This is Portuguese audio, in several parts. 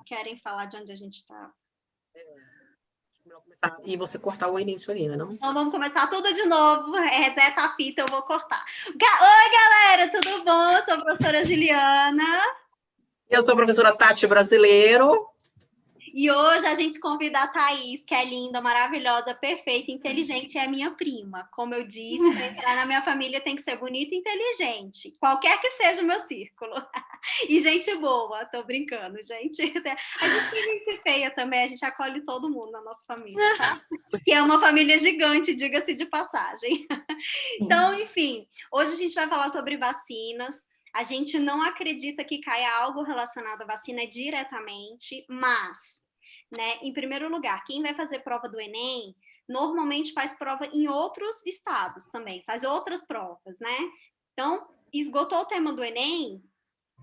querem falar de onde a gente está? E você cortar o início ali, né? Não? Então vamos começar tudo de novo. Reseta a fita, eu vou cortar. Oi, galera, tudo bom? Eu sou a professora Juliana. Eu sou a professora Tati Brasileiro. E hoje a gente convida a Thaís, que é linda, maravilhosa, perfeita, inteligente, e é minha prima. Como eu disse, para entrar na minha família tem que ser bonita e inteligente, qualquer que seja o meu círculo. E gente boa, tô brincando, gente. A gente tem gente feia também, a gente acolhe todo mundo na nossa família, tá? Que é uma família gigante, diga-se de passagem. Então, enfim, hoje a gente vai falar sobre vacinas. A gente não acredita que caia algo relacionado à vacina diretamente, mas, né, em primeiro lugar, quem vai fazer prova do Enem normalmente faz prova em outros estados também, faz outras provas, né? Então, esgotou o tema do Enem,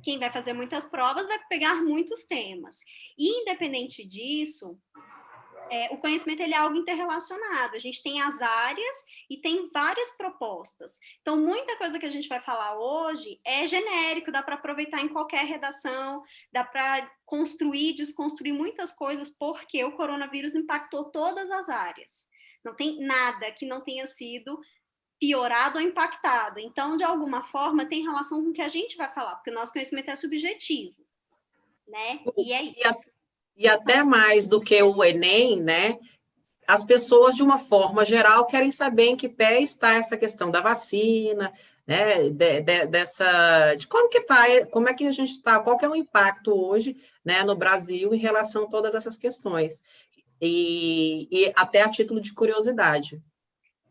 quem vai fazer muitas provas vai pegar muitos temas. E, independente disso, o conhecimento ele é algo interrelacionado. A gente tem as áreas e tem várias propostas. Então, muita coisa que a gente vai falar hoje é genérico, dá para aproveitar em qualquer redação, dá para construir, desconstruir muitas coisas, porque o coronavírus impactou todas as áreas. Não tem nada que não tenha sido piorado ou impactado. Então, de alguma forma, tem relação com o que a gente vai falar, porque o nosso conhecimento é subjetivo, né? E é isso. E até mais do que o Enem, né? As pessoas, de uma forma geral, querem saber em que pé está essa questão da vacina, né? De como que está, como é que a gente está, qual que é o impacto hoje, né, no Brasil em relação a todas essas questões. E até a título de curiosidade.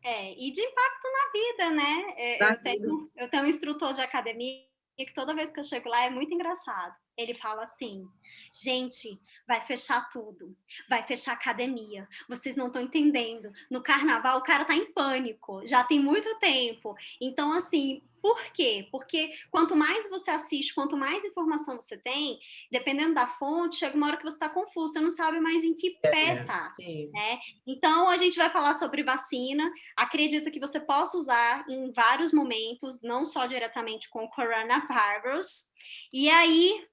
E de impacto na vida, né? Eu tenho um instrutor de academia que toda vez que eu chego lá é muito engraçado. Ele fala assim, gente, vai fechar tudo, vai fechar a academia, vocês não estão entendendo. No carnaval o cara tá em pânico, já tem muito tempo. Então, assim, por quê? Porque quanto mais você assiste, quanto mais informação você tem, dependendo da fonte, chega uma hora que você está confuso, você não sabe mais em que pé tá, né? Então, a gente vai falar sobre vacina. Acredito que você possa usar em vários momentos, não só diretamente com o coronavírus. E aí,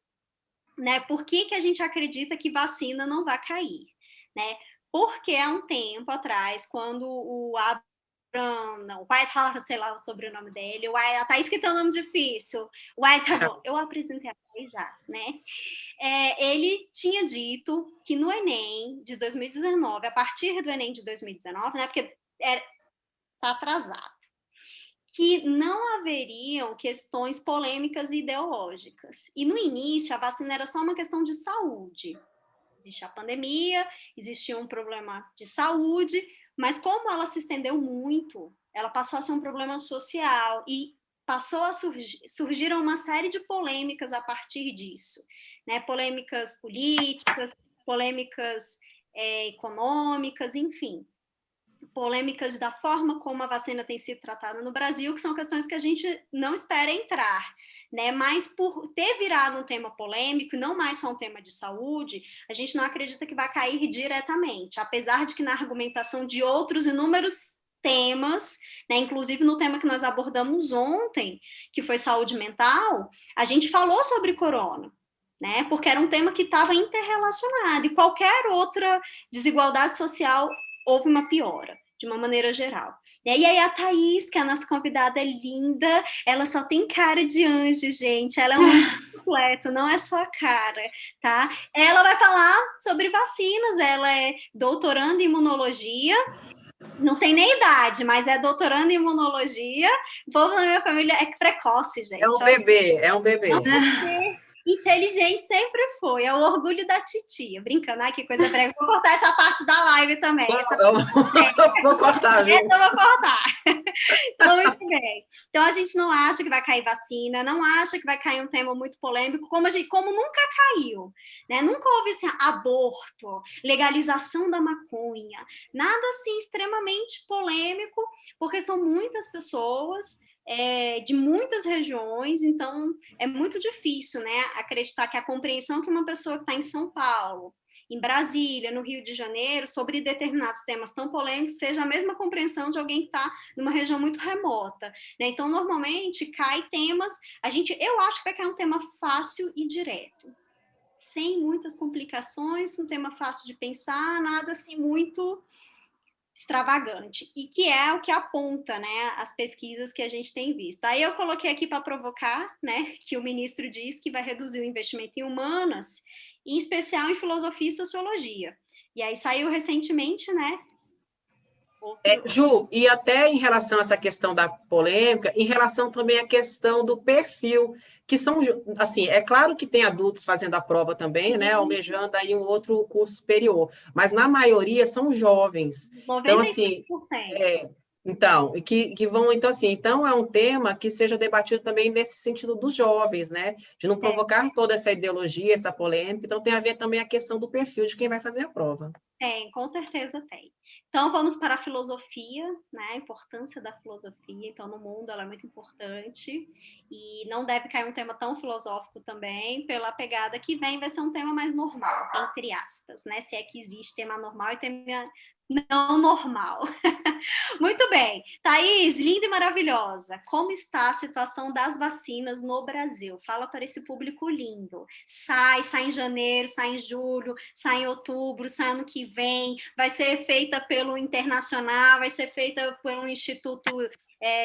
né, por que a gente acredita que vacina não vai cair? Né? Porque há um tempo atrás, quando o White fala, sei lá o sobrenome dele, a Thaís que tem um nome difícil, White, tá bom, eu apresentei a Thaís já, né? Ele tinha dito que no Enem de 2019, a partir do Enem de 2019, né, porque está atrasado, que não haveriam questões polêmicas e ideológicas. E no início, a vacina era só uma questão de saúde. Existe a pandemia, existia um problema de saúde, mas como ela se estendeu muito, ela passou a ser um problema social e passou a surgiram uma série de polêmicas a partir disso, né? Polêmicas políticas, polêmicas econômicas, enfim. Polêmicas da forma como a vacina tem sido tratada no Brasil, que são questões que a gente não espera entrar, né? Mas por ter virado um tema polêmico e não mais só um tema de saúde, a gente não acredita que vai cair diretamente, apesar de que na argumentação de outros inúmeros temas, né, inclusive no tema que nós abordamos ontem, que foi saúde mental, a gente falou sobre corona, né? Porque era um tema que estava interrelacionado e qualquer outra desigualdade social houve uma piora, de uma maneira geral. E aí a Thaís, que é a nossa convidada, é linda, ela só tem cara de anjo, gente, ela é um anjo completo, não é só a cara, tá? Ela vai falar sobre vacinas, ela é doutoranda em imunologia, não tem nem idade, mas é doutoranda em imunologia, o povo na minha família é precoce, gente. É um bebê, é um bebê. Inteligente sempre foi, é o orgulho da titia. Brincando, ai que coisa breve. Vou cortar essa parte da live também. Vou cortar, viu? Essa eu vou cortar. Então, muito bem. Então, a gente não acha que vai cair vacina, não acha que vai cair um tema muito polêmico, como nunca caiu. Né? Nunca houve esse aborto, legalização da maconha, nada assim extremamente polêmico, porque são muitas pessoas de muitas regiões, então é muito difícil, né, acreditar que a compreensão que uma pessoa que está em São Paulo, em Brasília, no Rio de Janeiro, sobre determinados temas tão polêmicos, seja a mesma compreensão de alguém que está numa região muito remota, né? Então, normalmente, cai temas, eu acho que vai cair um tema fácil e direto, sem muitas complicações, um tema fácil de pensar, nada assim muito extravagante, e que é o que aponta, né, as pesquisas que a gente tem visto. Aí eu coloquei aqui para provocar, né, que o ministro diz que vai reduzir o investimento em humanas, em especial em filosofia e sociologia. E aí saiu recentemente, né, Ju, e até em relação a essa questão da polêmica, em relação também à questão do perfil, que são, assim, é claro que tem adultos fazendo a prova também, né, almejando aí um outro curso superior, mas na maioria são jovens. Então, assim, 95%. então, que vão, então, assim, então é um tema que seja debatido também nesse sentido dos jovens, né, de não provocar toda essa ideologia, essa polêmica, então tem a ver também a questão do perfil de quem vai fazer a prova. Tem, com certeza tem. Então, vamos para a filosofia, né? A importância da filosofia. Então, no mundo ela é muito importante e não deve cair um tema tão filosófico também, pela pegada que vem, vai ser um tema mais normal, entre aspas, né? Se é que existe tema normal e tema não normal. Muito bem. Thaís, linda e maravilhosa, como está a situação das vacinas no Brasil? Fala para esse público lindo. Sai em janeiro, sai em julho, sai em outubro, sai ano que vem, vai ser feita pelo Internacional, vai ser feita por um instituto,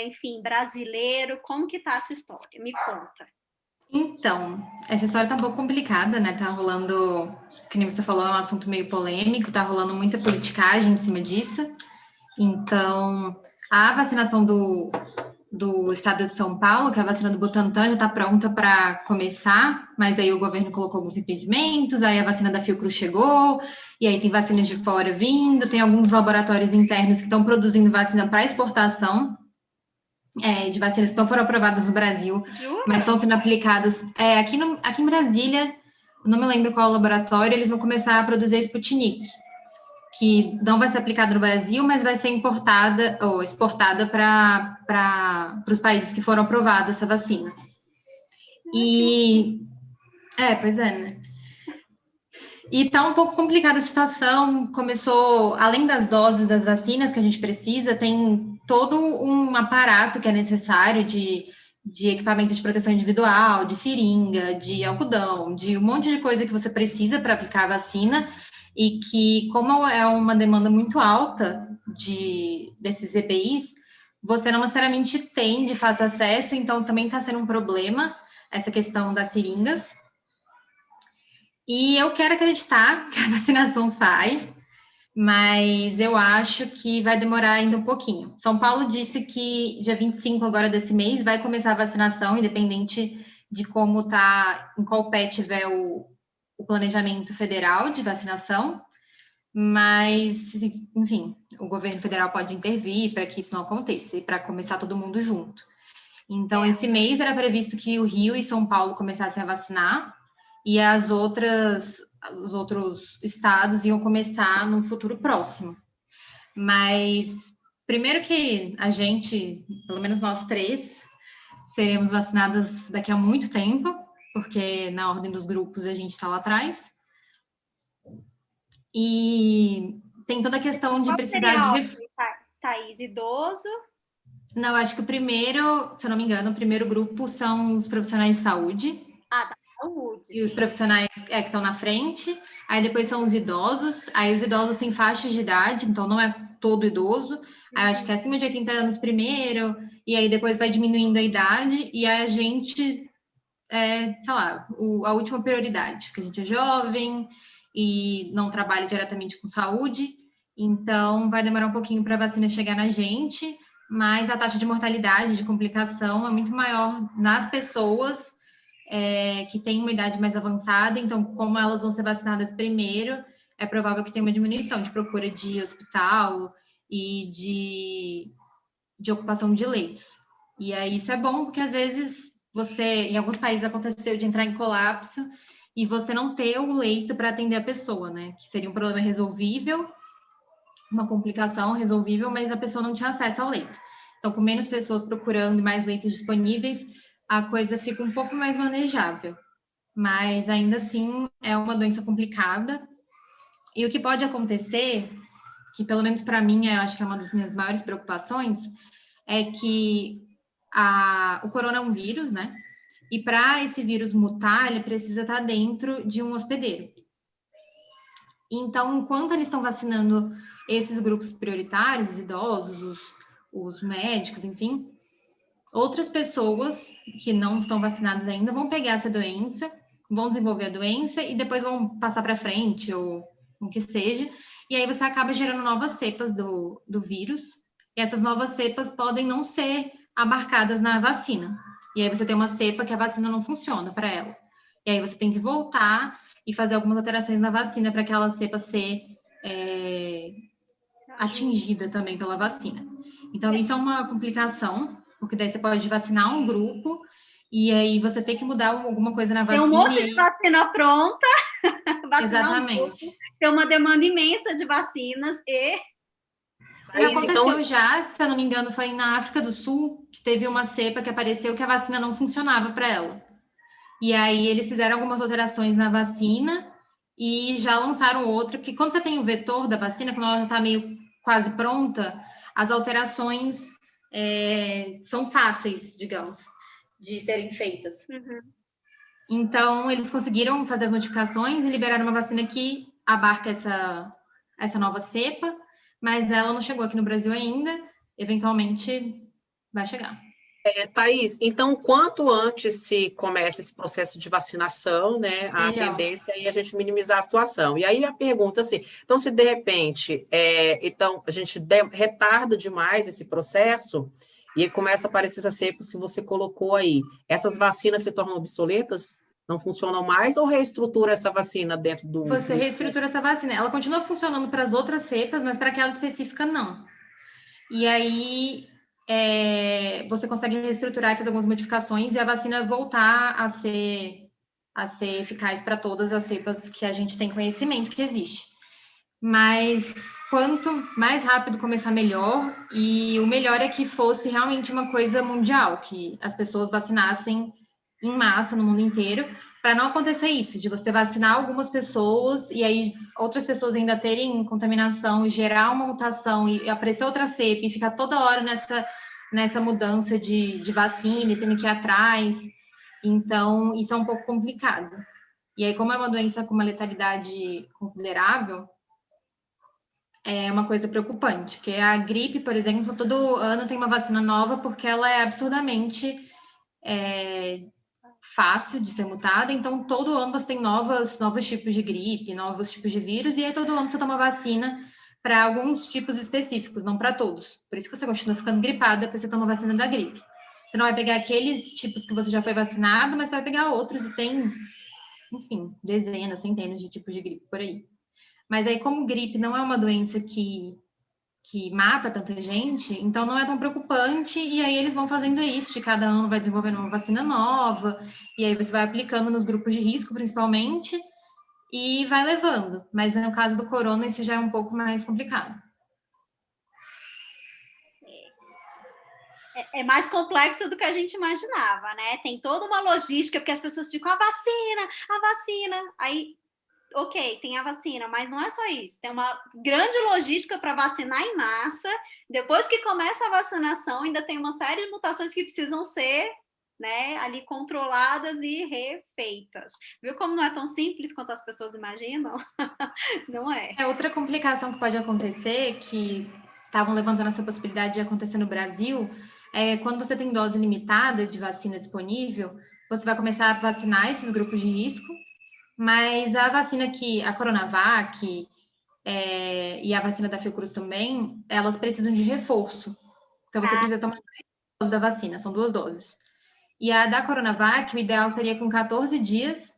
enfim, brasileiro. Como que está essa história? Me conta. Então, essa história tá um pouco complicada, né? Tá rolando, que nem você falou, é um assunto meio polêmico, tá rolando muita politicagem em cima disso. Então, a vacinação do estado de São Paulo, que é a vacina do Butantan, já está pronta para começar, mas aí o governo colocou alguns impedimentos, aí a vacina da Fiocruz chegou, e aí tem vacinas de fora vindo, tem alguns laboratórios internos que estão produzindo vacina para exportação, de vacinas que não foram aprovadas no Brasil, Jura? mas estão sendo aplicadas aqui em Brasília, não me lembro qual laboratório, eles vão começar a produzir a Sputnik, que não vai ser aplicada no Brasil, mas vai ser importada ou exportada para os países que foram aprovados essa vacina. E pois é, né? E tá um pouco complicada a situação. Começou, além das doses das vacinas que a gente precisa, tem todo um aparato que é necessário de equipamento de proteção individual, de seringa, de algodão, de um monte de coisa que você precisa para aplicar a vacina, e que, como é uma demanda muito alta desses EPIs, você não necessariamente tem de fácil acesso, então também está sendo um problema essa questão das seringas. E eu quero acreditar que a vacinação sai, mas eu acho que vai demorar ainda um pouquinho. São Paulo disse que dia 25 agora desse mês vai começar a vacinação, independente de como tá, em qual pé tiver o planejamento federal de vacinação, mas, enfim, o governo federal pode intervir para que isso não aconteça e para começar todo mundo junto. Então, esse mês era previsto que o Rio e São Paulo começassem a vacinar, e os outros estados iam começar no futuro próximo. Mas, primeiro que a gente, pelo menos nós três, seremos vacinadas daqui a muito tempo, porque na ordem dos grupos a gente está lá atrás. E tem toda a questão de precisar de... Thaís, idoso? Não, acho que o primeiro, se eu não me engano, o primeiro grupo são os profissionais de saúde. Da saúde. E os profissionais que estão na frente. Aí depois são os idosos. Aí os idosos têm faixas de idade, então não é todo idoso. Aí acho que é acima de 80 anos primeiro, e aí depois vai diminuindo a idade, e aí a gente, sei lá, a última prioridade, porque a gente é jovem e não trabalha diretamente com saúde, então vai demorar um pouquinho para a vacina chegar na gente, mas a taxa de mortalidade, de complicação é muito maior nas pessoas que têm uma idade mais avançada, então como elas vão ser vacinadas primeiro, é provável que tenha uma diminuição de procura de hospital e de ocupação de leitos. E aí isso é bom, porque às vezes em alguns países aconteceu de entrar em colapso e você não ter o leito para atender a pessoa, né? Que seria um problema resolvível, uma complicação resolvível, mas a pessoa não tinha acesso ao leito. Então, com menos pessoas procurando e mais leitos disponíveis, a coisa fica um pouco mais manejável. Mas ainda assim é uma doença complicada. E o que pode acontecer, que pelo menos para mim eu acho que é uma das minhas maiores preocupações, é que o corona é um vírus, né? E para esse vírus mutar, ele precisa estar dentro de um hospedeiro. Então, enquanto eles estão vacinando esses grupos prioritários, os idosos, os médicos, enfim, outras pessoas que não estão vacinadas ainda vão pegar essa doença, vão desenvolver a doença e depois vão passar para frente, ou o que seja, e aí você acaba gerando novas cepas do vírus, e essas novas cepas podem não ser abarcadas na vacina. E aí você tem uma cepa que a vacina não funciona para ela. E aí você tem que voltar e fazer algumas alterações na vacina para aquela cepa ser atingida também pela vacina. Então, isso é uma complicação, porque daí você pode vacinar um grupo e aí você tem que mudar alguma coisa na vacina. Tem um monte de vacina pronta. Exatamente. Tem uma demanda imensa de vacinas e... Aconteceu já, se eu não me engano, foi na África do Sul, que teve uma cepa que apareceu que a vacina não funcionava para ela. E aí eles fizeram algumas alterações na vacina e já lançaram outra, porque quando você tem o vetor da vacina, quando ela já está meio quase pronta, as alterações são fáceis, digamos, de serem feitas. Uhum. Então, eles conseguiram fazer as modificações e liberaram uma vacina que abarca essa nova cepa, mas ela não chegou aqui no Brasil ainda, eventualmente vai chegar. Thaís, então, quanto antes se começa esse processo de vacinação, né, a tendência é a gente minimizar a situação. E aí a pergunta, assim, então, se de repente, então, a gente retarda demais esse processo e começa a aparecer essas cepas que você colocou aí, essas vacinas se tornam obsoletas? Não funcionam mais ou reestrutura essa vacina dentro do... Você reestrutura essa vacina. Ela continua funcionando para as outras cepas, mas para aquela específica, não. E aí... você consegue reestruturar e fazer algumas modificações e a vacina voltar a ser eficaz para todas as cepas que a gente tem conhecimento que existe. Mas quanto mais rápido começar, melhor. E o melhor é que fosse realmente uma coisa mundial, que as pessoas vacinassem em massa no mundo inteiro, para não acontecer isso, de você vacinar algumas pessoas e aí outras pessoas ainda terem contaminação e gerar uma mutação e aparecer outra cepa e ficar toda hora nessa mudança de vacina e tendo que ir atrás. Então, isso é um pouco complicado. E aí, como é uma doença com uma letalidade considerável, é uma coisa preocupante, porque a gripe, por exemplo, todo ano tem uma vacina nova porque ela é absurdamente fácil de ser mutada, então todo ano você tem novos tipos de gripe, novos tipos de vírus, e aí todo ano você toma vacina para alguns tipos específicos, não para todos. Por isso que você continua ficando gripado depois você toma vacina da gripe. Você não vai pegar aqueles tipos que você já foi vacinado, mas vai pegar outros, e tem, enfim, dezenas, centenas de tipos de gripe por aí. Mas aí, como gripe não é uma doença que mata tanta gente, então não é tão preocupante, e aí eles vão fazendo isso, de cada ano vai desenvolvendo uma vacina nova, e aí você vai aplicando nos grupos de risco, principalmente, e vai levando. Mas no caso do corona, isso já é um pouco mais complicado. É mais complexo do que a gente imaginava, né? Tem toda uma logística, porque as pessoas ficam, a vacina, aí... Ok, tem a vacina, mas não é só isso. Tem uma grande logística para vacinar em massa. Depois que começa a vacinação, ainda tem uma série de mutações que precisam ser, né, ali controladas e refeitas. Viu como não é tão simples quanto as pessoas imaginam? Não é. Outra complicação que pode acontecer, que estavam levantando essa possibilidade de acontecer no Brasil, é quando você tem dose limitada de vacina disponível, você vai começar a vacinar esses grupos de risco. Mas a vacina a Coronavac e a vacina da Fiocruz também, elas precisam de reforço. Então, você precisa tomar 2 doses da vacina, são 2 doses. E a da Coronavac, o ideal seria com 14 dias,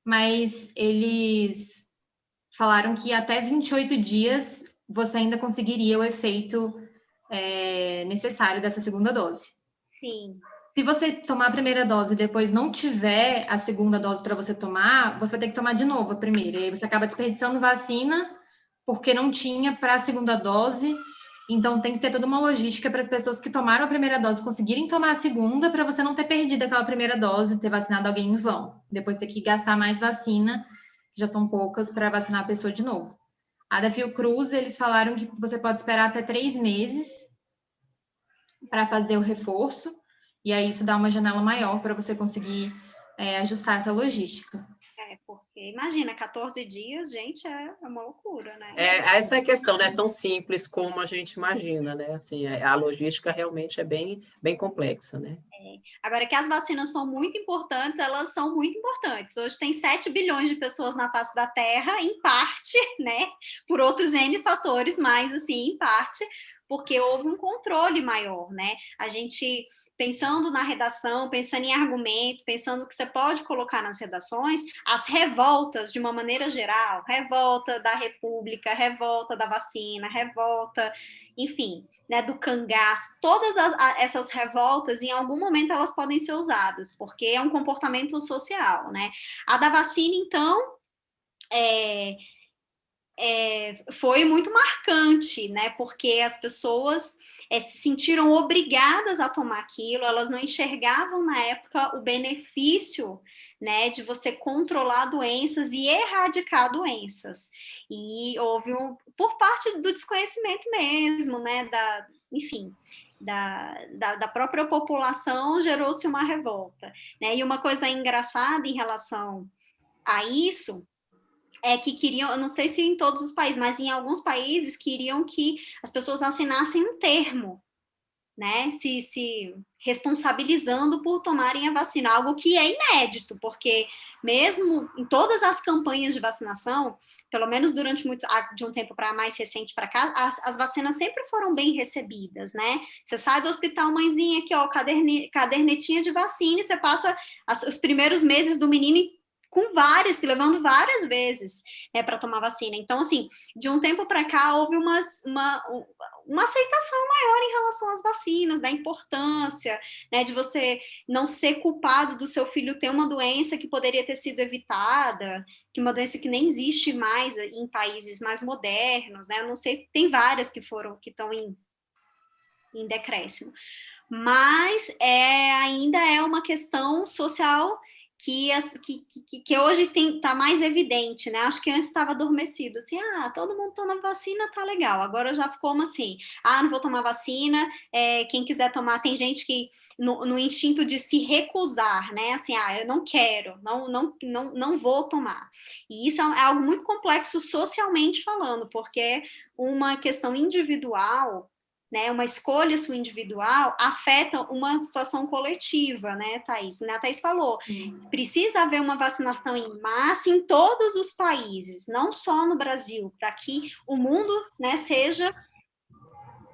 mas eles falaram que até 28 dias você ainda conseguiria o efeito necessário dessa segunda dose. Sim. Se você tomar a primeira dose e depois não tiver a segunda dose para você tomar, você vai ter que tomar de novo a primeira. E aí você acaba desperdiçando vacina porque não tinha para a segunda dose. Então tem que ter toda uma logística para as pessoas que tomaram a primeira dose conseguirem tomar a segunda, para você não ter perdido aquela primeira dose, ter vacinado alguém em vão. Depois ter que gastar mais vacina, que já são poucas, para vacinar a pessoa de novo. A da Fiocruz, eles falaram que você pode esperar até 3 meses para fazer o reforço. E aí isso dá uma janela maior para você conseguir ajustar essa logística. Porque imagina, 14 dias, gente, é uma loucura, né? Essa é a questão, não é tão simples como a gente imagina, né? Assim, a logística realmente é bem, bem complexa, né? Agora que as vacinas são muito importantes, elas são muito importantes. Hoje tem 7 bilhões de pessoas na face da Terra, em parte, né? Por outros N fatores, mas assim, em parte, porque houve um controle maior, né? A gente, pensando na redação, pensando em argumento, pensando o que você pode colocar nas redações, as revoltas, de uma maneira geral, revolta da República, revolta da vacina, revolta, enfim, né, do cangaço, todas essas revoltas, em algum momento elas podem ser usadas, porque é um comportamento social, né? A da vacina, então, foi muito marcante, né? Porque as pessoas se sentiram obrigadas a tomar aquilo, elas não enxergavam na época o benefício, né, de você controlar doenças e erradicar doenças. E houve por parte do desconhecimento mesmo, né? Enfim, da própria população, gerou-se uma revolta, né? E uma coisa engraçada em relação a isso é que queriam, eu não sei se em todos os países, mas em alguns países queriam que as pessoas assinassem um termo, né, se responsabilizando por tomarem a vacina, algo que é inédito, porque mesmo em todas as campanhas de vacinação, pelo menos durante de um tempo para mais recente para cá, as vacinas sempre foram bem recebidas, né? Você sai do hospital, mãezinha, aqui, ó, cadernetinha de vacina, e você passa os primeiros meses do menino com levando várias vezes, né, para tomar vacina. Então, assim, de um tempo para cá houve uma aceitação maior em relação às vacinas, da importância, né, de você não ser culpado do seu filho ter uma doença que poderia ter sido evitada, que uma doença que nem existe mais em países mais modernos, né? Eu não sei, tem várias que estão em decréscimo, mas ainda é uma questão social que hoje está mais evidente, né? Acho que antes estava adormecido, assim, todo mundo toma vacina, tá legal. Agora já ficou como assim, não vou tomar vacina, quem quiser tomar, tem gente que no instinto de se recusar, né? Assim, eu não quero, não vou tomar. E isso é algo muito complexo socialmente falando, porque é uma questão individual, né, uma escolha sua individual afeta uma situação coletiva, né, Thaís? A Thaís falou, precisa haver uma vacinação em massa em todos os países, não só no Brasil, para que o mundo, né, seja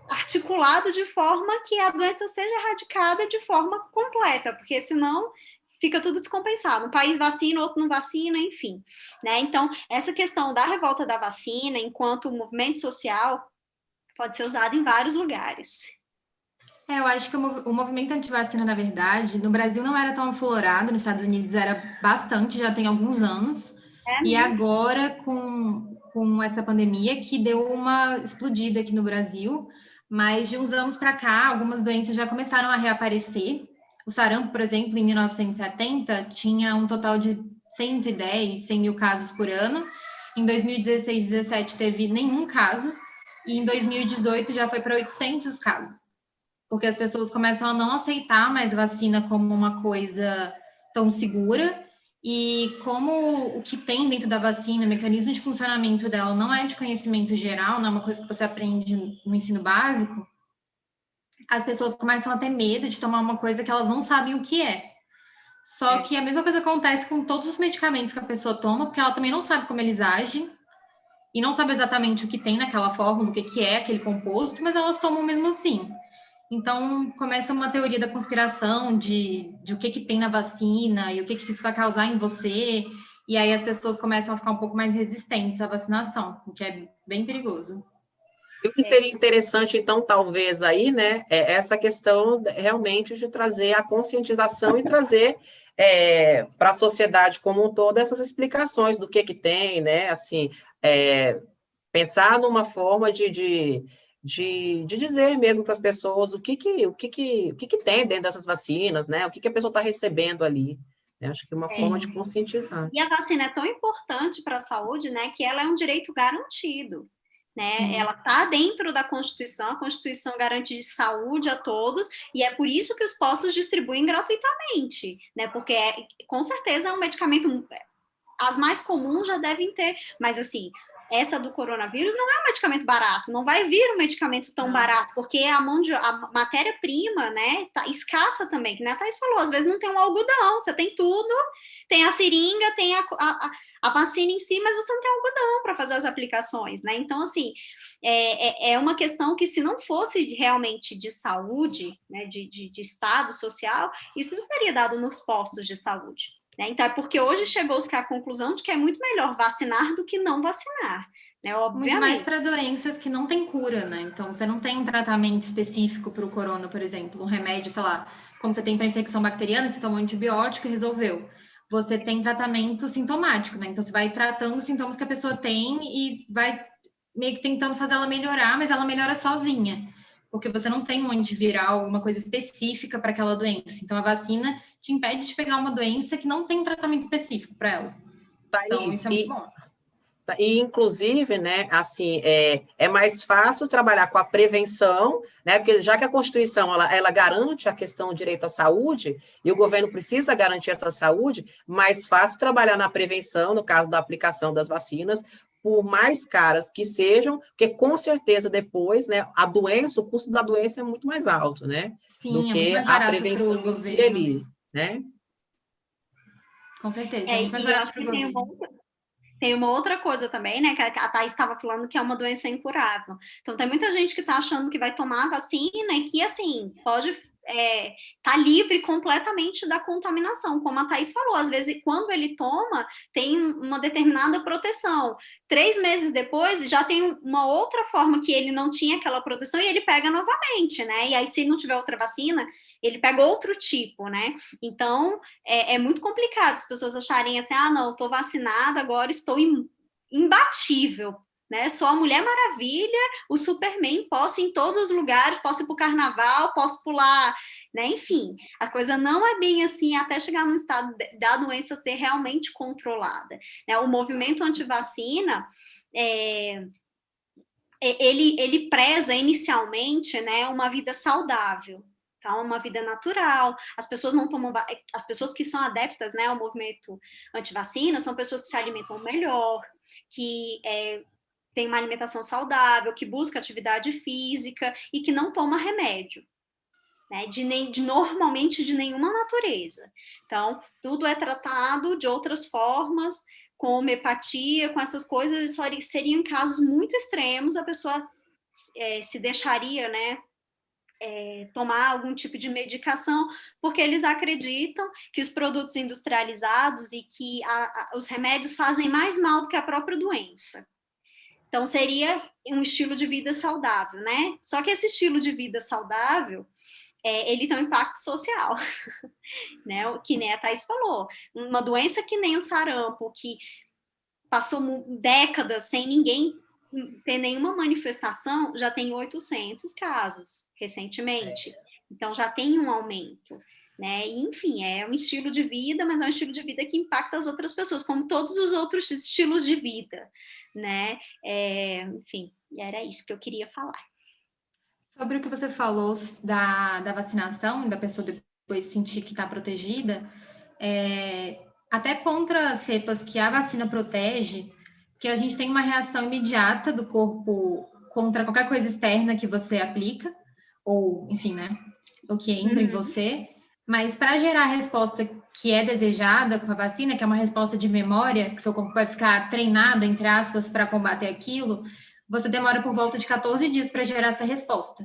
articulado de forma que a doença seja erradicada de forma completa, porque senão fica tudo descompensado. Um país vacina, outro não vacina, enfim, né? Então, essa questão da revolta da vacina, enquanto movimento social, pode ser usado em vários lugares. Eu acho que o movimento antivacina, na verdade, no Brasil não era tão aflorado, nos Estados Unidos era bastante, já tem alguns anos. E agora, com essa pandemia, que deu uma explodida aqui no Brasil, mas de uns anos para cá, algumas doenças já começaram a reaparecer. O sarampo, por exemplo, em 1970, tinha um total de 110, 100 mil casos por ano. Em 2016, 2017, teve nenhum caso. E em 2018 já foi para 800 casos, porque as pessoas começam a não aceitar mais vacina como uma coisa tão segura, e como o que tem dentro da vacina, o mecanismo de funcionamento dela não é de conhecimento geral, não é uma coisa que você aprende no ensino básico, as pessoas começam a ter medo de tomar uma coisa que elas não sabem o que é. Só que a mesma coisa acontece com todos os medicamentos que a pessoa toma, porque ela também não sabe como eles agem, e não sabe exatamente o que tem naquela fórmula, o que é aquele composto, mas elas tomam mesmo assim. Então, começa uma teoria da conspiração de o que tem na vacina e o que isso vai causar em você, e aí as pessoas começam a ficar um pouco mais resistentes à vacinação, o que é bem perigoso. E o que seria interessante, então, talvez aí, né, é essa questão realmente de trazer a conscientização e trazer para a sociedade como um todo essas explicações do que tem, né, assim, pensar numa forma de dizer mesmo para as pessoas o que tem dentro dessas vacinas, né, o que a pessoa está recebendo ali. Acho que é uma forma de conscientizar. E a vacina é tão importante para a saúde, né, que ela é um direito garantido. né? Sim. Ela está dentro da Constituição, a Constituição garante saúde a todos, e é por isso que os postos distribuem gratuitamente, né? Porque com certeza é um medicamento, as mais comuns já devem ter, mas assim, essa do coronavírus não é um medicamento barato, não vai vir um medicamento tão barato, porque a matéria-prima, né, tá escassa também, que né, a Thaís falou, às vezes não tem um algodão, você tem tudo, tem a seringa, tem a vacina em si, mas você não tem algodão para fazer as aplicações, né? Então, assim, é uma questão que se não fosse realmente de saúde, né, de estado social, isso não seria dado nos postos de saúde. Né? Então, é porque hoje chegou-se à conclusão de que é muito melhor vacinar do que não vacinar, né? Obviamente. Muito mais para doenças que não tem cura, né? Então, você não tem um tratamento específico para o corona, por exemplo, um remédio, sei lá, como você tem para infecção bacteriana, você toma um antibiótico e resolveu. Você tem tratamento sintomático, né? Então, você vai tratando os sintomas que a pessoa tem e vai meio que tentando fazer ela melhorar, mas ela melhora sozinha. Porque você não tem um antiviral, uma coisa específica para aquela doença. Então, a vacina te impede de pegar uma doença que não tem um tratamento específico para ela. Thaís, então, isso é muito bom. E, inclusive, né, assim, é mais fácil trabalhar com a prevenção, né, porque já que a Constituição, ela garante a questão do direito à saúde, e o governo precisa garantir essa saúde, mais fácil trabalhar na prevenção, no caso da aplicação das vacinas, por mais caras que sejam, porque com certeza depois, né, a doença, o custo da doença é muito mais alto, né, Sim, do é muito que mais a barato para prevenção o em si governo. ali, né? Com certeza, é muito mais E eu barato acho para o que governo. tem uma outra coisa também, né, que a Thaís estava falando que é uma doença incurável. Então, tem muita gente que está achando que vai tomar a vacina e que, assim, pode tá livre completamente da contaminação, como a Thaís falou, às vezes quando ele toma, tem uma determinada proteção, 3 meses depois já tem uma outra forma que ele não tinha aquela proteção e ele pega novamente, né, e aí se não tiver outra vacina, ele pega outro tipo, né, então é muito complicado as pessoas acharem assim, não, estou vacinada, agora estou imbatível, né? Sou a Mulher Maravilha, o Superman, posso ir em todos os lugares, posso ir para o carnaval, posso pular, né? Enfim, a coisa não é bem assim até chegar no estado da doença ser realmente controlada. Né? O movimento antivacina, ele preza inicialmente, né, uma vida saudável. Então, uma vida natural, as pessoas não tomam, as pessoas que são adeptas, né, ao movimento antivacina são pessoas que se alimentam melhor, que tem uma alimentação saudável, que busca atividade física e que não toma remédio, né, normalmente de nenhuma natureza. Então, tudo é tratado de outras formas, com homeopatia, com essas coisas, seriam em casos muito extremos, a pessoa se deixaria, né, tomar algum tipo de medicação, porque eles acreditam que os produtos industrializados e que os remédios fazem mais mal do que a própria doença. Então, seria um estilo de vida saudável, né? Só que esse estilo de vida saudável, ele tem um impacto social, né? Que nem a Thaís falou. Uma doença que nem o sarampo, que passou décadas sem ninguém ter nenhuma manifestação, já tem 800 casos recentemente. Então, já tem um aumento. Né? E, enfim, é um estilo de vida, mas é um estilo de vida que impacta as outras pessoas, como todos os outros estilos de vida, né? Enfim, era isso que eu queria falar. Sobre o que você falou da vacinação, da pessoa depois sentir que está protegida, até contra cepas que a vacina protege, que a gente tem uma reação imediata do corpo contra qualquer coisa externa que você aplica, ou, enfim, né, o que entra em você, mas para gerar a resposta que é desejada com a vacina, que é uma resposta de memória, que seu corpo vai ficar treinado, entre aspas, para combater aquilo, você demora por volta de 14 dias para gerar essa resposta.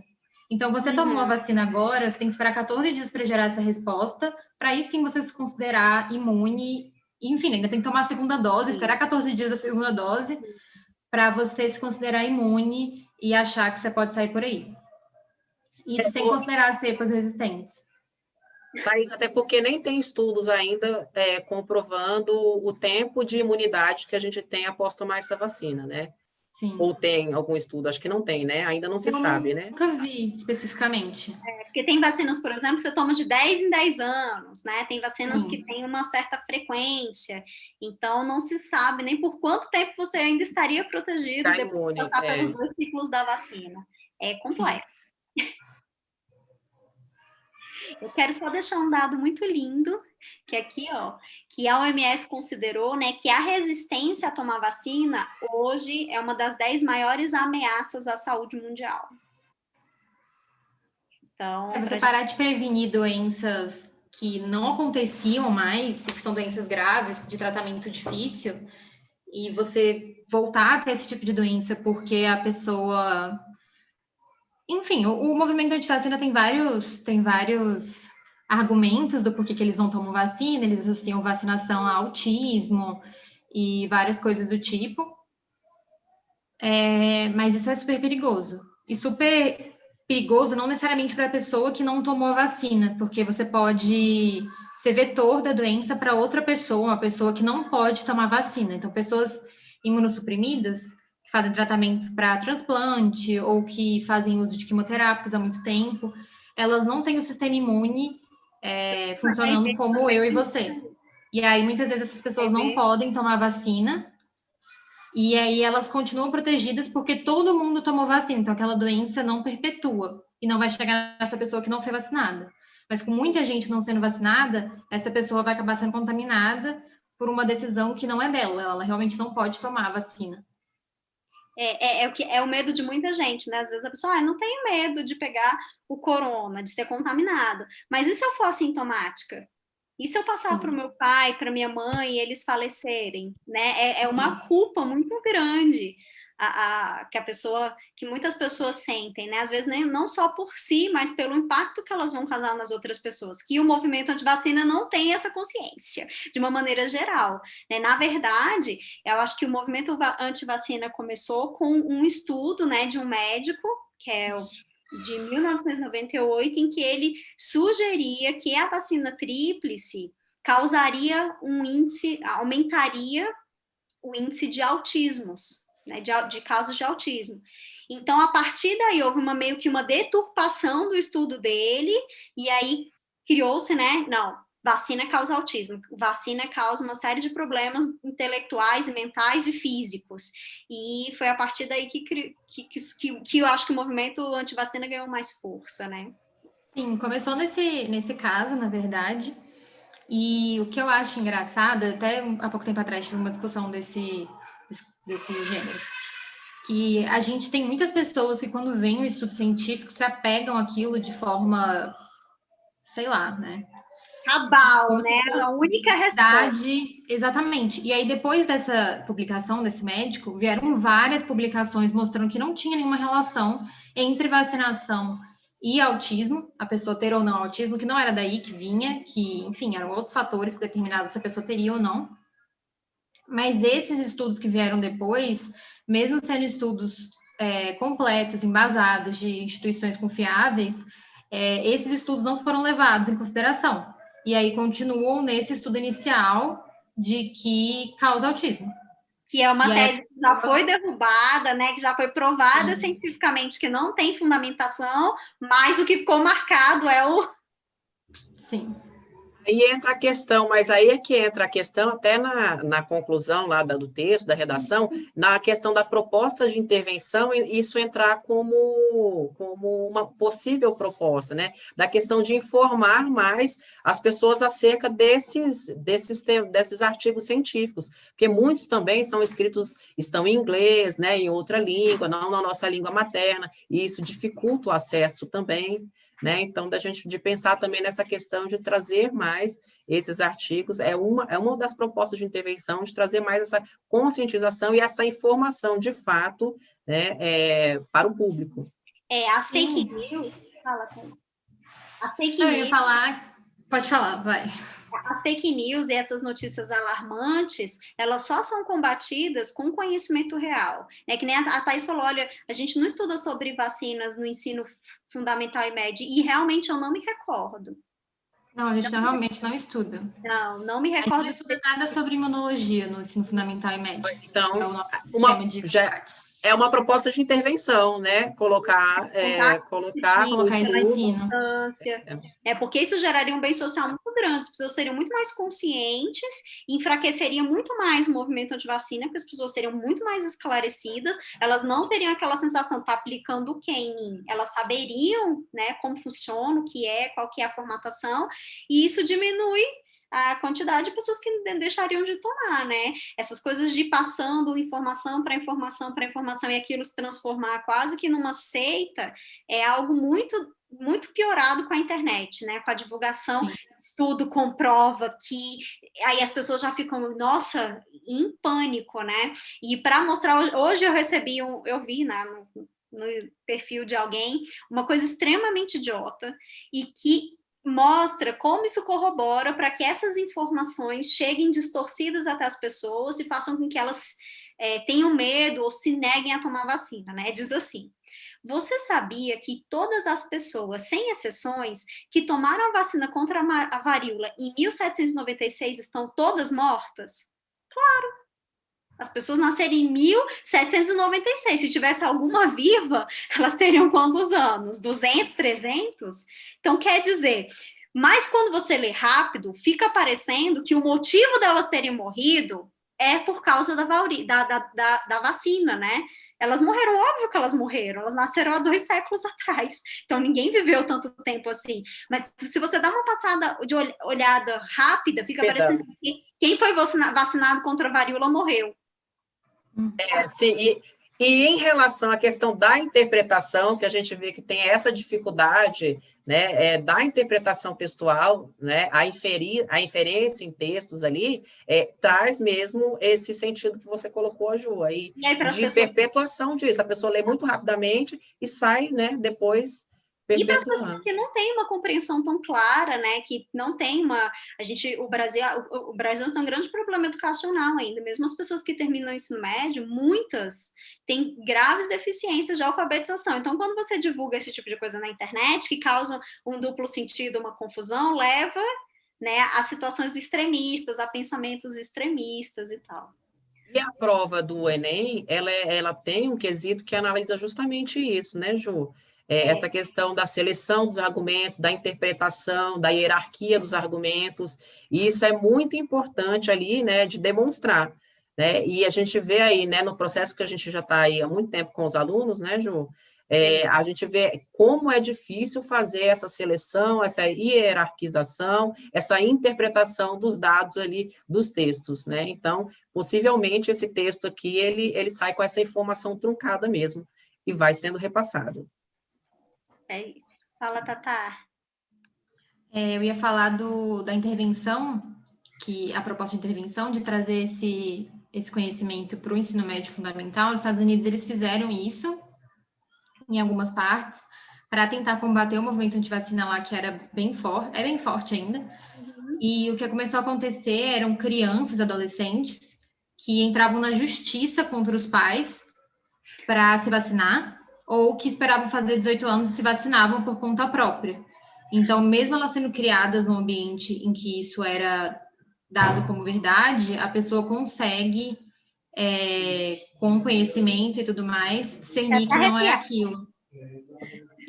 Então, você tomou a vacina agora, você tem que esperar 14 dias para gerar essa resposta, para aí sim você se considerar imune. Enfim, ainda tem que tomar a segunda dose, esperar 14 dias da segunda dose, para você se considerar imune e achar que você pode sair por aí. Isso sem considerar as cepas resistentes. Thaís, até porque nem tem estudos ainda comprovando o tempo de imunidade que a gente tem após tomar essa vacina, né? Sim. Ou tem algum estudo? Acho que não tem, né? Ainda não se sabe, né? Nunca vi especificamente. Porque tem vacinas, por exemplo, que você toma de 10 em 10 anos, né? Tem vacinas Sim. que têm uma certa frequência. Então, não se sabe nem por quanto tempo você ainda estaria protegido depois de passar pelos 2 ciclos da vacina. É complexo. Sim. Eu quero só deixar um dado muito lindo, que aqui, ó, que a OMS considerou, né, que a resistência a tomar vacina hoje é uma das 10 maiores ameaças à saúde mundial. Então, você parar de prevenir doenças que não aconteciam mais, que são doenças graves, de tratamento difícil, e você voltar a ter esse tipo de doença porque a pessoa... Enfim, o movimento antivacina tem vários argumentos do porquê que eles não tomam vacina, eles associam vacinação a autismo e várias coisas do tipo. Mas isso é super perigoso. E super perigoso não necessariamente para a pessoa que não tomou a vacina, porque você pode ser vetor da doença para outra pessoa, uma pessoa que não pode tomar vacina. Então, pessoas imunossuprimidas, que fazem tratamento para transplante ou que fazem uso de quimioterápicos há muito tempo, elas não têm o sistema imune funcionando como eu e você. E aí, muitas vezes, essas pessoas não podem tomar vacina, e aí elas continuam protegidas porque todo mundo tomou vacina, então aquela doença não perpetua e não vai chegar nessa pessoa que não foi vacinada. Mas com muita gente não sendo vacinada, essa pessoa vai acabar sendo contaminada por uma decisão que não é dela, ela realmente não pode tomar a vacina. É o medo de muita gente, né? Às vezes a pessoa, não tenho medo de pegar o corona, de ser contaminado. Mas e se eu for assintomática? E se eu passar para o meu pai, para minha mãe, e eles falecerem, né? É uma culpa muito grande que muitas pessoas sentem, né? Às vezes não só por si, mas pelo impacto que elas vão causar nas outras pessoas. Que o movimento antivacina não tem essa consciência, de uma maneira geral, né? Na verdade, eu acho que o movimento antivacina começou com um estudo, né, de um médico, que é de 1998, em que ele sugeria que a vacina tríplice causaria aumentaria o índice de autismos, né, de casos de autismo. Então, a partir daí, houve meio que uma deturpação do estudo dele, e aí criou-se, né, vacina causa autismo, vacina causa uma série de problemas intelectuais, mentais e físicos. E foi a partir daí que eu acho que o movimento antivacina ganhou mais força, né? Sim, começou nesse caso, na verdade. E o que eu acho engraçado, até há pouco tempo atrás tive uma discussão desse gênero, que a gente tem muitas pessoas que quando vem um estudo científico se apegam àquilo de forma, sei lá, né? Cabal, né? A única resposta. Exatamente. E aí, depois dessa publicação desse médico, vieram várias publicações mostrando que não tinha nenhuma relação entre vacinação e autismo, a pessoa ter ou não autismo, que não era daí que vinha, que, enfim, eram outros fatores que determinavam se a pessoa teria ou não. Mas esses estudos que vieram depois, mesmo sendo estudos completos, embasados, de instituições confiáveis, esses estudos não foram levados em consideração. E aí continuam nesse estudo inicial de que causa autismo. Que é uma tese que já foi derrubada, né? Que já foi provada cientificamente que não tem fundamentação, mas o que ficou marcado é o... Sim. Aí entra a questão, mas aí é que entra a questão, até na conclusão lá do texto, da redação, na questão da proposta de intervenção, isso entrar como uma possível proposta, né? Da questão de informar mais as pessoas acerca desses artigos científicos, porque muitos também estão em inglês, né? Em outra língua, não na nossa língua materna, e isso dificulta o acesso também. Né? Então, de pensar também nessa questão de trazer mais esses artigos, é uma das propostas de intervenção, de trazer mais essa conscientização e essa informação, de fato, né, para o público. As fake news... As fake news... Eu ia falar... Pode falar, vai. As fake news e essas notícias alarmantes, elas só são combatidas com conhecimento real. É que nem a Thais falou, olha, a gente não estuda sobre vacinas no ensino fundamental e médio, e realmente eu não me recordo. Não, a gente realmente não estuda. Não me recordo. A gente não estuda nada sobre imunologia no ensino fundamental e médio. Então, É uma proposta de intervenção, né? Colocar Colocar esse ensino. Porque isso geraria um bem social muito grande, as pessoas seriam muito mais conscientes, enfraqueceria muito mais o movimento antivacina, porque as pessoas seriam muito mais esclarecidas, elas não teriam aquela sensação, tá aplicando o quê em mim? Elas saberiam, né, como funciona, o que é, qual que é a formatação, e isso diminui a quantidade de pessoas que deixariam de tomar, né? Essas coisas de passando informação para informação para informação e aquilo se transformar quase que numa seita é algo muito muito piorado com a internet, né? Com a divulgação, estudo comprova que aí as pessoas já ficam, nossa, em pânico, né? E para mostrar, hoje eu vi no perfil de alguém uma coisa extremamente idiota e que mostra como isso corrobora para que essas informações cheguem distorcidas até as pessoas e façam com que elas tenham medo ou se neguem a tomar vacina, né? Diz assim: você sabia que todas as pessoas, sem exceções, que tomaram a vacina contra a varíola em 1796 estão todas mortas? Claro! As pessoas nasceram em 1796. Se tivesse alguma viva, elas teriam quantos anos? 200, 300? Então, quer dizer, mas quando você lê rápido, fica parecendo que o motivo delas terem morrido é por causa da vacina, né? Elas morreram, óbvio que elas morreram, elas nasceram há 2 séculos atrás, então ninguém viveu tanto tempo assim. Mas se você dá uma passada de olhada rápida, fica parecendo que quem foi vacinado contra a varíola morreu. Sim, e em relação à questão da interpretação, que a gente vê que tem essa dificuldade, né, da interpretação textual, né, a inferência em textos ali, traz mesmo esse sentido que você colocou, Ju, aí de perpetuação disso. A pessoa lê muito rapidamente e sai, né, depois e para as pessoas que não têm uma compreensão tão clara, né, que não tem o Brasil tem um grande problema educacional ainda, mesmo as pessoas que terminam o ensino médio, muitas têm graves deficiências de alfabetização. Então, quando você divulga esse tipo de coisa na internet, que causam um duplo sentido, uma confusão, leva, né, a situações extremistas, a pensamentos extremistas e tal. E a prova do Enem, ela tem um quesito que analisa justamente isso, né, Ju? Essa questão da seleção dos argumentos, da interpretação, da hierarquia dos argumentos, e isso é muito importante ali, né, de demonstrar, né? E a gente vê aí, né, no processo que a gente já está aí há muito tempo com os alunos, né, Ju? A gente vê como é difícil fazer essa seleção, essa hierarquização, essa interpretação dos dados ali, dos textos, né? Então, possivelmente, esse texto aqui, ele sai com essa informação truncada mesmo, e vai sendo repassado. É isso. Fala, Tatá. Eu ia falar da intervenção, que a proposta de intervenção, de trazer esse conhecimento para o ensino médio fundamental. Nos Estados Unidos, eles fizeram isso, em algumas partes, para tentar combater o movimento antivacina lá, que era bem forte ainda. E o que começou a acontecer eram crianças, adolescentes, que entravam na justiça contra os pais para se vacinar, ou que esperavam fazer 18 anos e se vacinavam por conta própria. Então, mesmo elas sendo criadas num ambiente em que isso era dado como verdade, a pessoa consegue, com conhecimento e tudo mais, discernir que não é aquilo.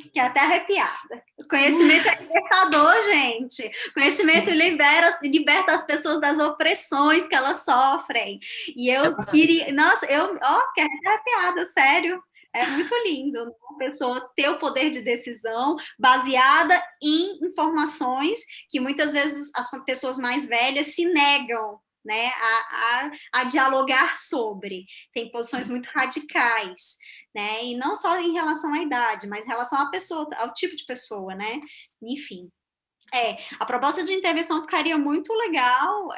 Fiquei até arrepiada. O conhecimento é libertador, gente. O conhecimento liberta as pessoas das opressões que elas sofrem. E eu queria... Nossa, fiquei arrepiada, sério. É muito lindo, né? A pessoa ter o poder de decisão baseada em informações que muitas vezes as pessoas mais velhas se negam, né, a dialogar sobre. Tem posições muito radicais, né, e não só em relação à idade, mas em relação à pessoa, ao tipo de pessoa, né, enfim. A proposta de intervenção ficaria muito legal,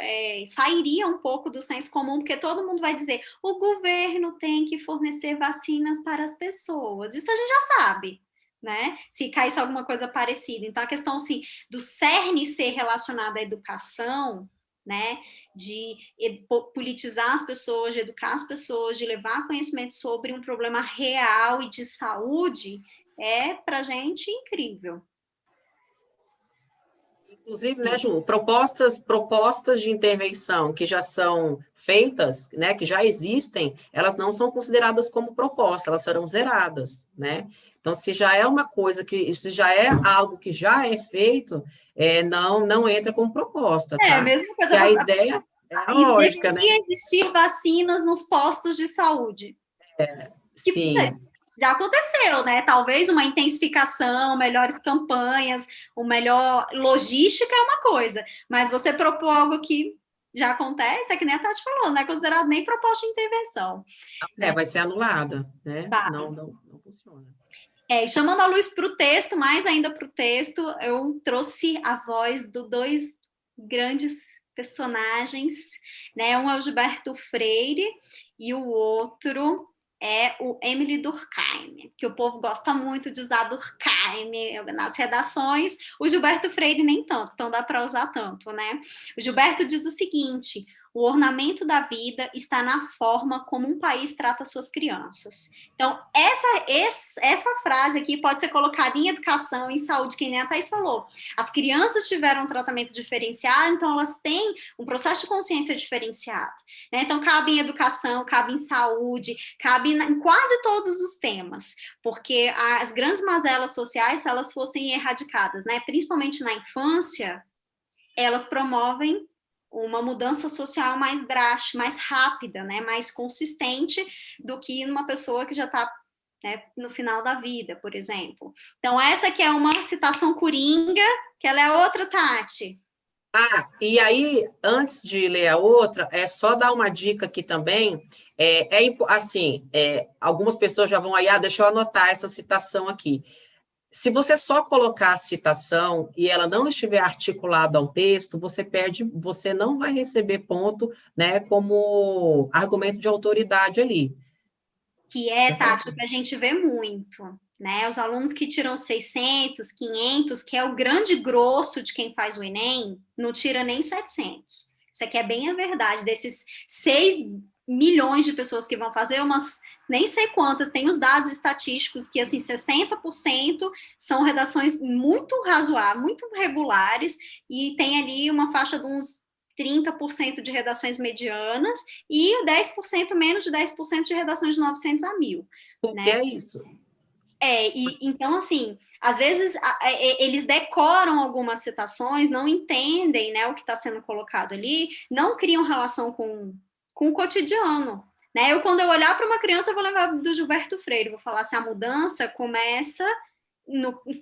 sairia um pouco do senso comum, porque todo mundo vai dizer, o governo tem que fornecer vacinas para as pessoas. Isso a gente já sabe, né? Se caísse alguma coisa parecida. Então, a questão, assim, do cerne ser relacionado à educação, né, de politizar as pessoas, de educar as pessoas, de levar conhecimento sobre um problema real e de saúde, para a gente incrível. Inclusive, né, Ju, propostas de intervenção que já são feitas, né, que já existem, elas não são consideradas como proposta, elas serão zeradas, né? Então, se já é uma coisa se já é algo que já é feito, não entra como proposta, É, a tá? mesma coisa. Que a ideia é a E lógica, né? deveria existir vacinas nos postos de saúde. Que Sim. já aconteceu, né? Talvez uma intensificação, melhores campanhas, uma melhor logística é uma coisa, mas você propor algo que já acontece, é que nem a Tati falou, não é considerado nem proposta de intervenção. Né? Vai ser anulada, né? Tá. Não funciona. E chamando a luz para o texto, mais ainda para o texto, eu trouxe a voz de dois grandes personagens, né? Um é o Gilberto Freire e o outro é o Emily Durkheim, que o povo gosta muito de usar Durkheim nas redações, o Gilberto Freire nem tanto, então dá para usar tanto, né? O Gilberto diz o seguinte: o ornamento da vida está na forma como um país trata suas crianças. Então, essa frase aqui pode ser colocada em educação, em saúde, que nem a Thaís falou. As crianças tiveram um tratamento diferenciado, então elas têm um processo de consciência diferenciado. Né? Então, cabe em educação, cabe em saúde, cabe em quase todos os temas, porque as grandes mazelas sociais, se elas fossem erradicadas, né, principalmente na infância, elas promovem uma mudança social mais drástica, mais rápida, né, mais consistente do que numa pessoa que já está, né, no final da vida, por exemplo. Então, essa aqui é uma citação coringa, que ela é outra, Tati. E aí, antes de ler a outra, é só dar uma dica aqui também. Assim, algumas pessoas já vão aí, deixa eu anotar essa citação aqui. Se você só colocar a citação e ela não estiver articulada ao texto, você não vai receber ponto, né, como argumento de autoridade ali. Que é, Tati, o que a gente vê muito, né? Os alunos que tiram 600, 500, que é o grande grosso de quem faz o Enem, não tira nem 700. Isso aqui é bem a verdade. Desses 6 milhões de pessoas que vão fazer, umas nem sei quantas, tem os dados estatísticos que, assim, 60% são redações muito razoáveis, muito regulares, e tem ali uma faixa de uns 30% de redações medianas e 10%, menos de 10% de redações de 900 a 1.000. O né? que é isso? Então, assim, às vezes eles decoram algumas citações, não entendem, né, o que está sendo colocado ali, não criam relação com o cotidiano. Né? Quando eu olhar para uma criança, eu vou lembrar do Gilberto Freire, vou falar assim, a mudança começa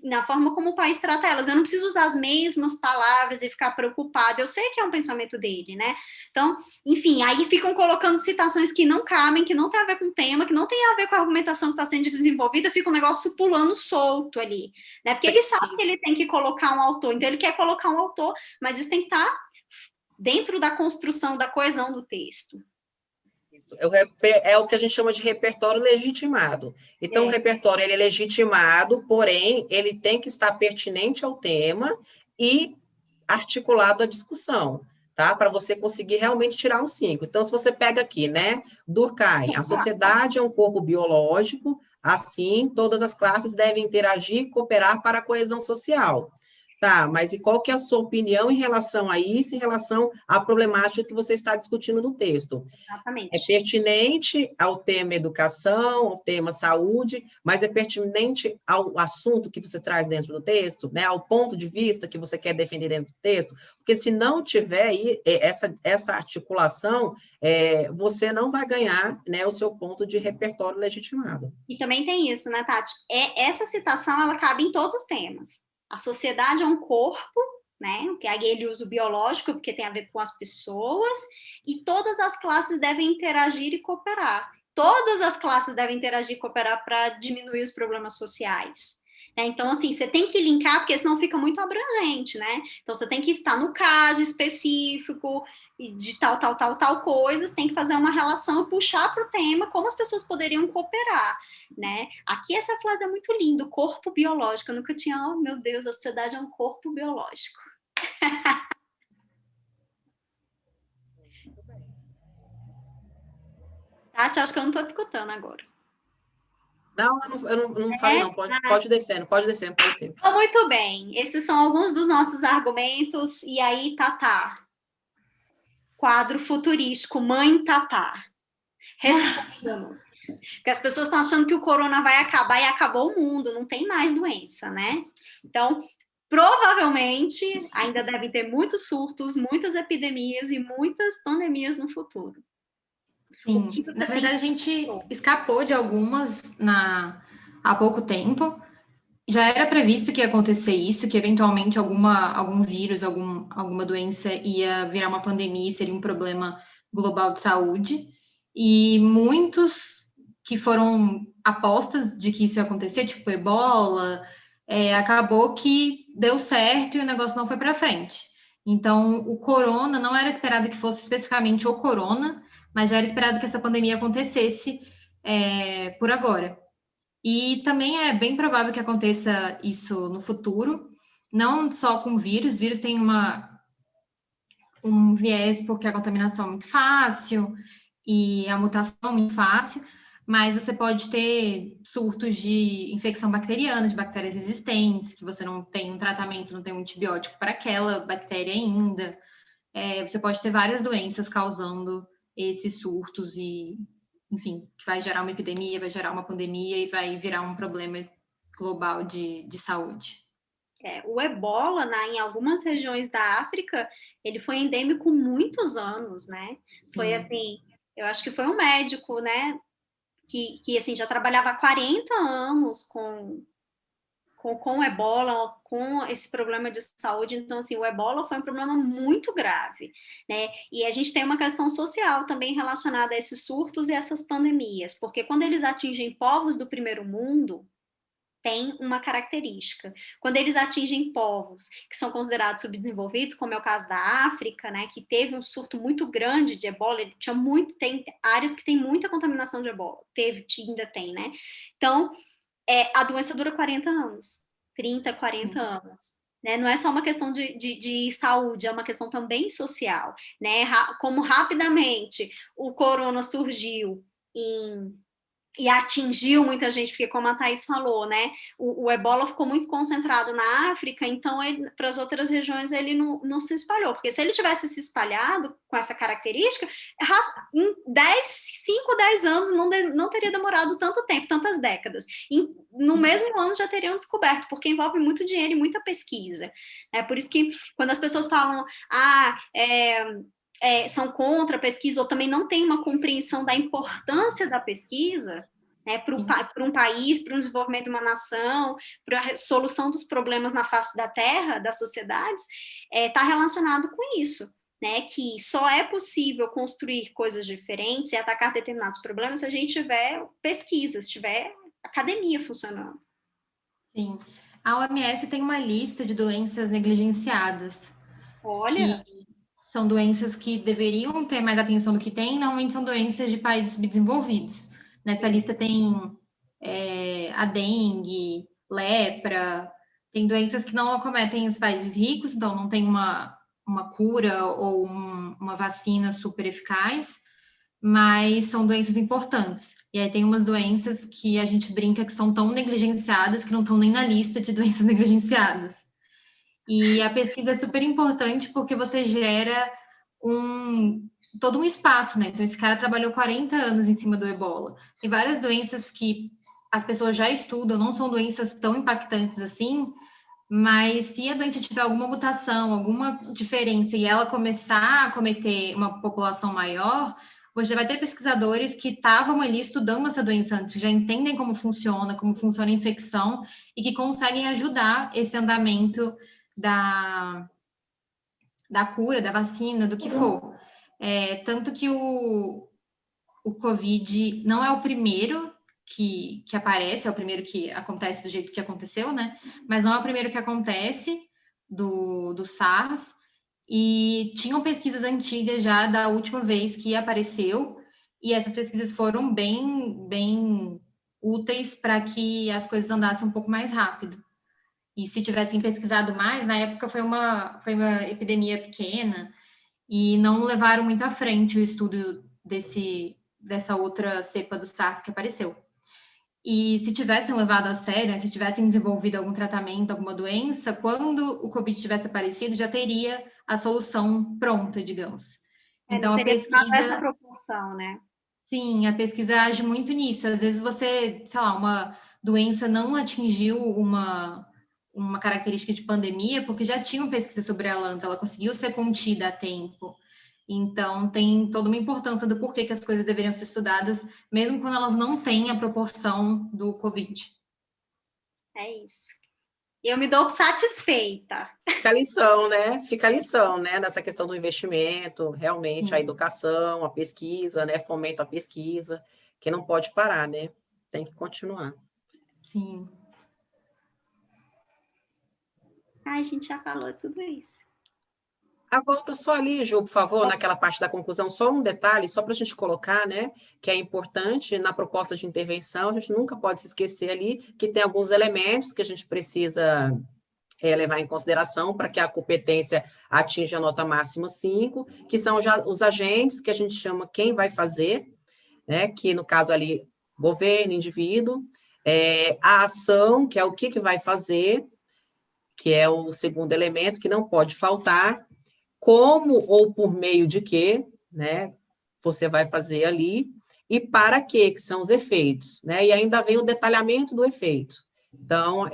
na forma como o país trata elas. Eu não preciso usar as mesmas palavras e ficar preocupada. Eu sei que é um pensamento dele, né? Então, enfim, aí ficam colocando citações que não cabem, que não tem a ver com o tema, que não tem a ver com a argumentação que está sendo desenvolvida, fica um negócio pulando solto ali, né? Porque ele sabe que ele tem que colocar um autor, então ele quer colocar um autor, mas isso tem que estar dentro da construção, da coesão do texto. É o que a gente chama de repertório legitimado. Então, o repertório ele é legitimado, porém, ele tem que estar pertinente ao tema e articulado à discussão, tá? Para você conseguir realmente tirar um 5. Então, se você pega aqui, né, Durkheim, a sociedade é um corpo biológico, assim, todas as classes devem interagir e cooperar para a coesão social. Tá, mas e qual que é a sua opinião em relação a isso, em relação à problemática que você está discutindo no texto? Exatamente. É pertinente ao tema educação, ao tema saúde, mas é pertinente ao assunto que você traz dentro do texto, né? Ao ponto de vista que você quer defender dentro do texto, porque se não tiver aí essa articulação, você não vai ganhar, né, o seu ponto de repertório legitimado. E também tem isso, né, Tati? Essa citação, ela cabe em todos os temas. A sociedade é um corpo, né? Que aí ele usa o biológico, porque tem a ver com as pessoas, e todas as classes devem interagir e cooperar. Todas as classes devem interagir e cooperar para diminuir os problemas sociais. Então, assim, você tem que linkar, porque senão fica muito abrangente, né? Então, você tem que estar no caso específico de tal coisas, tem que fazer uma relação e puxar para o tema como as pessoas poderiam cooperar, né? Aqui essa frase é muito linda, corpo biológico. Eu nunca tinha, oh, meu Deus, a sociedade é um corpo biológico. Muito bem. Tati, acho que eu não estou te escutando agora. Não, eu não falei, não. Pode descer, pode descer, pode descer. Então, muito bem. Esses são alguns dos nossos argumentos. E aí, Tatá. Quadro futurístico, Mãe Tatá. Responda-nos. Porque as pessoas estão achando que o corona vai acabar e acabou o mundo, não tem mais doença, né? Então, provavelmente, ainda devem ter muitos surtos, muitas epidemias e muitas pandemias no futuro. Sim, na verdade a gente escapou de algumas há pouco tempo. Já era previsto que ia acontecer isso, que eventualmente algum vírus, alguma doença ia virar uma pandemia e seria um problema global de saúde. E muitos que foram apostas de que isso ia acontecer, tipo Ebola, acabou que deu certo e o negócio não foi para frente. Então, o corona não era esperado que fosse especificamente o corona, mas já era esperado que essa pandemia acontecesse por agora. E também é bem provável que aconteça isso no futuro, não só com vírus tem um viés porque a contaminação é muito fácil e a mutação é muito fácil, mas você pode ter surtos de infecção bacteriana, de bactérias resistentes, que você não tem um tratamento, não tem um antibiótico para aquela bactéria ainda. Você pode ter várias doenças causando esses surtos e, enfim, que vai gerar uma epidemia, vai gerar uma pandemia e vai virar um problema global de saúde. O ebola, em algumas regiões da África, ele foi endêmico muitos anos, né? Foi assim, eu acho que foi um médico, né, que assim, já trabalhava há 40 anos com o ebola, com esse problema de saúde. Então, assim, o ebola foi um problema muito grave, né? E a gente tem uma questão social também relacionada a esses surtos e essas pandemias, porque quando eles atingem povos do primeiro mundo, tem uma característica. Quando eles atingem povos que são considerados subdesenvolvidos, como é o caso da África, né, que teve um surto muito grande de ebola, ele tinha tem áreas que tem muita contaminação de ebola, ainda tem, né? Então, a doença dura 40 anos, 30, 40 anos. Né? Não é só uma questão de saúde, é uma questão também social. Né? Como rapidamente o corona surgiu e atingiu muita gente, porque como a Thaís falou, né, o ebola ficou muito concentrado na África, então para as outras regiões ele não se espalhou, porque se ele tivesse se espalhado com essa característica, em 5, 10 anos não teria demorado tanto tempo, tantas décadas. No mesmo ano já teriam descoberto, porque envolve muito dinheiro e muita pesquisa. Por isso que quando as pessoas falam, são contra a pesquisa ou também não têm uma compreensão da importância da pesquisa, né, para um país, para o desenvolvimento de uma nação, para a solução dos problemas na face da terra, das sociedades, está relacionado com isso, né, que só é possível construir coisas diferentes e atacar determinados problemas se a gente tiver pesquisa, se tiver academia funcionando. Sim. A OMS tem uma lista de doenças negligenciadas. Olha! Que são doenças que deveriam ter mais atenção do que tem, normalmente são doenças de países subdesenvolvidos. Nessa lista tem a dengue, lepra, tem doenças que não acometem os países ricos, então não tem uma cura ou uma vacina super eficaz, mas são doenças importantes. E aí tem umas doenças que a gente brinca que são tão negligenciadas que não estão nem na lista de doenças negligenciadas. E a pesquisa é super importante porque você gera todo um espaço, né? Então, esse cara trabalhou 40 anos em cima do ebola. Tem várias doenças que as pessoas já estudam, não são doenças tão impactantes assim, mas se a doença tiver alguma mutação, alguma diferença e ela começar a cometer uma população maior, você vai ter pesquisadores que estavam ali estudando essa doença antes, já entendem como funciona a infecção e que conseguem ajudar esse andamento da cura, da vacina, do que for. Tanto que o Covid não é o primeiro que aparece, é o primeiro que acontece do jeito que aconteceu, né? Mas não é o primeiro que acontece do SARS. E tinham pesquisas antigas já da última vez que apareceu, e essas pesquisas foram bem, bem úteis para que as coisas andassem um pouco mais rápido. E se tivessem pesquisado mais, na época foi uma epidemia pequena e não levaram muito à frente o estudo dessa outra cepa do SARS que apareceu. E se tivessem levado a sério, né, se tivessem desenvolvido algum tratamento, alguma doença, quando o Covid tivesse aparecido, já teria a solução pronta, digamos. Não Então, a teria tomado essa pesquisa, proporção, né? sim, a pesquisa age muito nisso. Às vezes você, sei lá, uma doença não atingiu uma característica de pandemia, porque já tinham pesquisa sobre ela antes, ela conseguiu ser contida a tempo. Então, tem toda uma importância do porquê que as coisas deveriam ser estudadas, mesmo quando elas não têm a proporção do Covid. É isso. E eu me dou satisfeita. Fica a lição, né? Nessa questão do investimento, realmente, a Sim. educação, a pesquisa, né? Fomento à pesquisa, que não pode parar, né? Tem que continuar. Sim. Ai, a gente já falou tudo isso. Volta só ali, Ju, por favor, naquela parte da conclusão, só um detalhe, só para a gente colocar, né, que é importante na proposta de intervenção, a gente nunca pode se esquecer ali que tem alguns elementos que a gente precisa levar em consideração para que a competência atinja a nota máxima 5, que são já os agentes que a gente chama quem vai fazer, né, que no caso ali, governo, indivíduo, a ação, que é o que vai fazer, que é o segundo elemento que não pode faltar, como ou por meio de quê, né, você vai fazer ali, e para quê, que são os efeitos, né, e ainda vem o detalhamento do efeito. Então,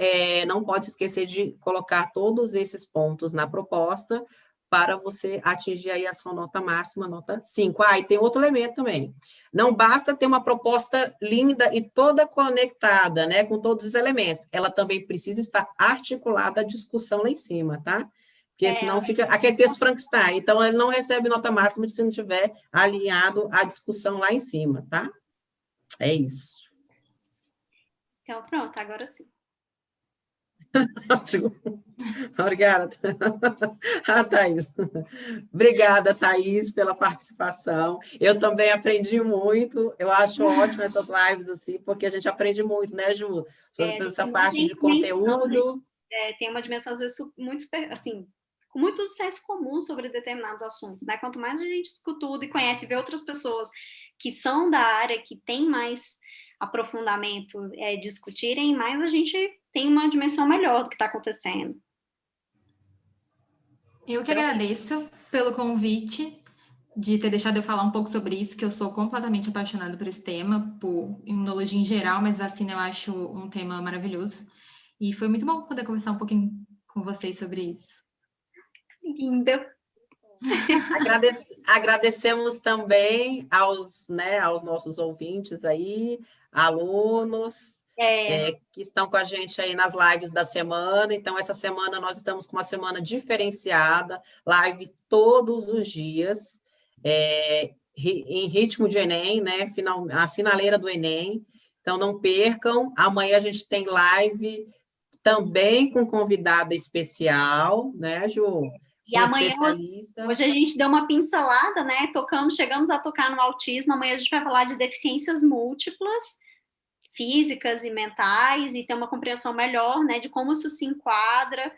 não pode se esquecer de colocar todos esses pontos na proposta para você atingir aí a sua nota máxima, nota 5. E tem outro elemento também. Não basta ter uma proposta linda e toda conectada, né, com todos os elementos. Ela também precisa estar articulada à discussão lá em cima, tá? Porque senão fica aquele texto Frankenstein. Então, ele não recebe nota máxima se não tiver alinhado à discussão lá em cima, tá? É isso. Então, pronto, agora sim. Obrigada. Thaís. Obrigada, Thaís, pela participação. Eu também aprendi muito. Eu acho ótimo essas lives, assim, porque a gente aprende muito, né, Ju? Sobre essa parte de conteúdo. Tem uma dimensão, às vezes, muito, assim, com muito senso comum sobre determinados assuntos, né? Quanto mais a gente estuda e conhece, vê outras pessoas que são da área, que têm mais aprofundamento, discutirem, mais a gente tem uma dimensão melhor do que está acontecendo. Eu que agradeço pelo convite, de ter deixado eu falar um pouco sobre isso, que eu sou completamente apaixonada por esse tema, por imunologia em geral, mas vacina eu acho um tema maravilhoso. E foi muito bom poder conversar um pouquinho com vocês sobre isso. Linda! Agradecemos também aos nossos ouvintes aí, alunos, que estão com a gente aí nas lives da semana. Então, essa semana nós estamos com uma semana diferenciada, live todos os dias, em ritmo de Enem, né? A finaleira do Enem. Então, não percam. Amanhã a gente tem live também com convidada especial, né, Ju? E amanhã, hoje a gente deu uma pincelada, né? Chegamos a tocar no autismo. Amanhã a gente vai falar de deficiências múltiplas, físicas e mentais, e ter uma compreensão melhor, né, de como isso se enquadra.